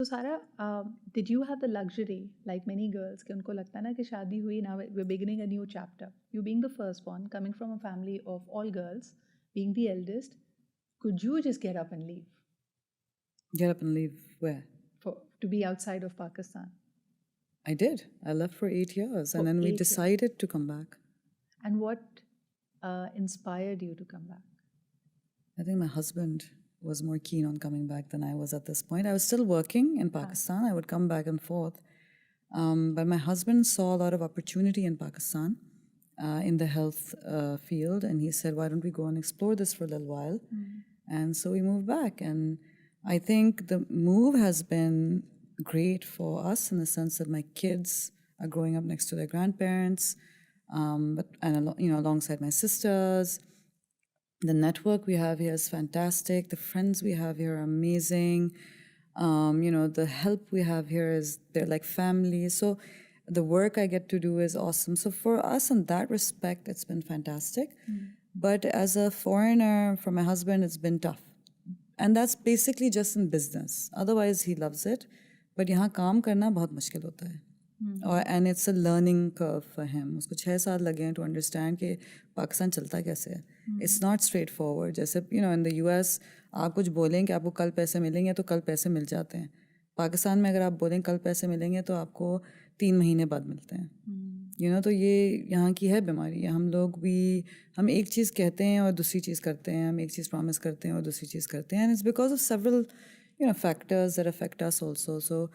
So Sarah, did you have the luxury, like many girls, कि उनको लगता है ना कि शादी हुई, now we're beginning a new chapter. You being the firstborn, coming from a family of all girls, being the eldest, could you just get up and leave Get up and leave where? to be outside of Pakistan I did. I left for 8 years for and then we 8 years? decided to come back. And what inspired you to come back? I think my husband was more keen on coming back than I was at this point. I was still working in Pakistan. I would come back and forth. But my husband saw a lot of opportunity in Pakistan in the health field. And he said, why don't we go and explore this for a little while? And so we moved back. And I think the move has been great for us in the sense that my kids are growing up next to their grandparents, alongside my sisters. The network we have here is fantastic. The friends we have here are amazing. The help we have here is they're like family. So the work I get to do is awesome. So for us, in that respect, it's been fantastic. But as a foreigner, for my husband, it's been tough. And that's basically just in business. Otherwise, he loves it. But यहाँ काम करना बहुत मुश्किल होता है. And it's a learning curve for him. उसको 6 साल लगे हैं to understand कि पाकिस्तान चलता कैसे है. It's not straightforward. जैसे in the US आप कुछ बोलें कि आपको कल पैसे मिलेंगे तो कल पैसे मिल जाते हैं. पाकिस्तान में अगर आप बोलें कल पैसे मिलेंगे तो आपको 3 महीने बाद मिलते हैं. तो ये यहाँ की है बीमारी. हम एक चीज़ कहते हैं और दूसरी चीज़ करते हैं. हम एक चीज़ प्रॉमिस करते हैं और दूसरी चीज़ करते हैं. And it's because of several factors that affect us also. So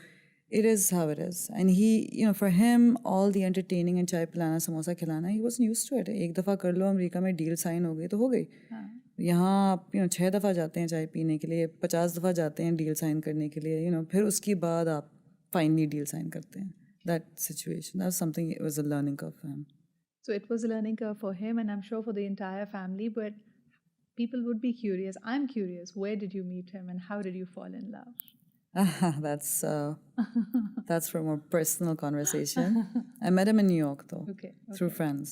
it is how it is. And he, for him, all the entertaining and chai pilana, samosa khilana, he wasn't used to it. एक दफ़ा कर लो America में deal sign हो गई तो हो गई. यहाँ आप 6 दफ़ा जाते हैं चाय पीने के लिए, 50 दफ़ा जाते हैं डील साइन करने के लिए, फिर उसके बाद आप फाइनली डील साइन करते हैं. That situation, that was something, it was a learning curve for him. So it was a learning curve for him, and I'm sure for the entire family. But people would be curious. I'm curious. Where did you meet him, and how did you fall in love? That's for a more personal conversation. I met him in New York, though, through friends.